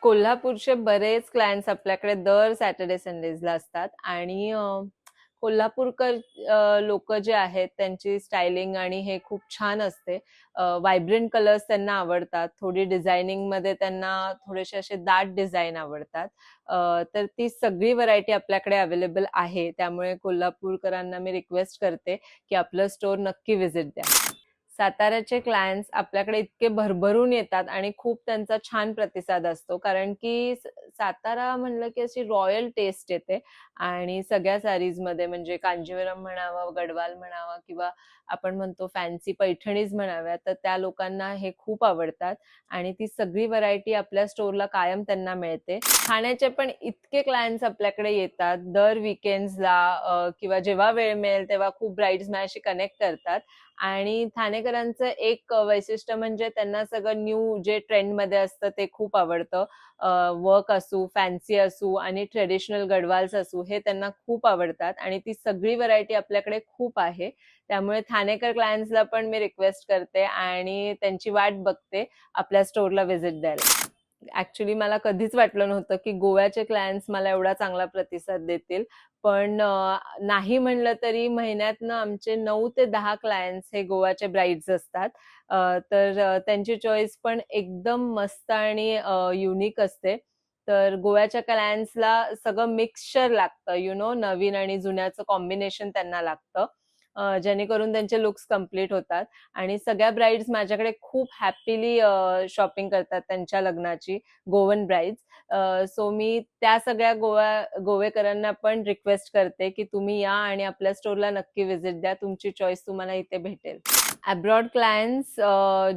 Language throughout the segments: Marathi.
कोल्हापूरचे बरेच क्लायंट्स आपल्याकडे दर सॅटर्डे संडेजला असतात आणि कोल्हापूरकर लोक जे आहेत त्यांची स्टायलिंग आणि हे खूप छान असते. व्हायब्रंट कलर्स त्यांना आवडतात, थोडी डिझायनिंग मध्ये त्यांना थोडेसे असे दाट डिझाईन आवडतात. तर ती सगळी व्हरायटी आपल्याकडे अवेलेबल आहे, त्यामुळे कोल्हापूरकरांना मी रिक्वेस्ट करते की आपलं स्टोर नक्की व्हिजिट द्या. साताऱ्याचे क्लायंट्स आपल्याकडे इतके भरभरून येतात आणि खूप त्यांचा छान प्रतिसाद असतो, कारण की सातारा म्हणलं की अशी रॉयल टेस्ट येते आणि सगळ्या सारीज मध्ये, म्हणजे कांजीवरम म्हणावं, गडवाल म्हणावा किंवा आपण म्हणतो फॅन्सी पैठणीज म्हणाव्या, तर त्या लोकांना हे खूप आवडतात आणि ती सगळी व्हरायटी आपल्या स्टोरला कायम त्यांना मिळते. खाण्याचे पण इतके क्लायंट्स आपल्याकडे येतात दर विकेंड्सला, किंवा जेव्हा वेळ मिळेल तेव्हा खूप ब्राईड्स माझ्याशी कनेक्ट करतात. आणि ठाणेकरांचं एक वैशिष्ट्य म्हणजे त्यांना सगळं न्यू जे ट्रेंड मध्ये असतं ते खूप आवडतं. वर्क असू, फॅन्सी असू आणि ट्रेडिशनल गडवाल्स असू, हे त्यांना खूप आवडतात आणि ती सगळी व्हरायटी आपल्याकडे खूप आहे. त्यामुळे ठाणेकर क्लायंट्सला पण मी रिक्वेस्ट करते आणि त्यांची वाट बघते आपल्या स्टोरला व्हिजिट द्यायला. ऍक्च्युली मला कधीच वाटलं नव्हतं की गोव्याचे क्लायंट्स मला एवढा चांगला प्रतिसाद देतील, पण नाही म्हणलं तरी महिन्यातनं आमचे 9 ते 10 क्लायंट्स हे गोवाचे ब्राईड्स असतात. तर त्यांची चॉईस पण एकदम मस्त आणि युनिक असते. तर गोव्याच्या क्लायंट्सला सगळं मिक्सचर लागतं, नवीन आणि जुन्याचं कॉम्बिनेशन त्यांना लागतं, जेणेकरून त्यांचे लुक्स कम्प्लीट होतात. आणि सगळ्या ब्राईड्स माझ्याकडे खूप हॅपीली शॉपिंग करतात त्यांच्या लग्नाची, गोवन ब्राईड्स. सो मी त्या सगळ्या गोवेकरांना पण रिक्वेस्ट करते की तुम्ही या आणि आपल्या स्टोरला नक्की व्हिजिट द्या, तुमची चॉईस तुम्हाला इथे भेटेल. अब्रॉड क्लायंट्स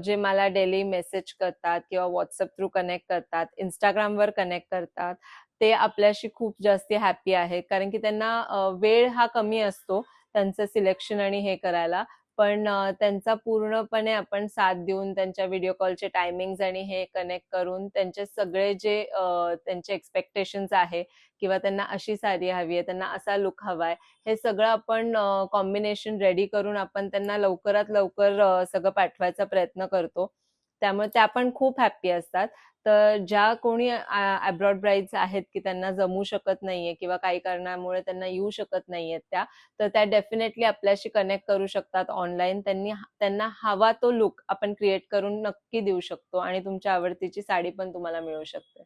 जे मला डेली मेसेज करतात किंवा व्हॉट्सअप थ्रू कनेक्ट करतात, इंस्टाग्रामवर कनेक्ट करतात, ते आपल्याशी खूप जास्ती हॅपी आहेत, कारण की त्यांना वेळ हा कमी असतो त्यांचं सिलेक्शन आणि हे करायला. पण त्यांचा पूर्णपणे आपण साथ देऊन त्यांच्या व्हिडिओ कॉलचे टायमिंग्स आणि हे कनेक्ट करून त्यांचे सगळे जे त्यांचे एक्सपेक्टेशन्स आहे किंवा त्यांना अशी साडी हवी आहे, त्यांना असा लुक हवाय, हे सगळं आपण कॉम्बिनेशन रेडी करून आपण त्यांना लवकरात लवकर सगळं पाठवायचा प्रयत्न करतो. त्यामुळे त्या पण खूप हॅपी असतात. तर ज्या कोणी अब्रॉड ब्राईड्स आहेत की त्यांना जमू शकत नाहीये किंवा काही कारणामुळे त्यांना येऊ शकत नाहीयेत त्या, तर त्या डेफिनेटली आपल्याशी कनेक्ट करू शकतात ऑनलाईन. त्यांना हवा तो लुक आपण क्रिएट करून नक्की देऊ शकतो आणि तुमच्या आवडतीची साडी पण तुम्हाला मिळू शकते.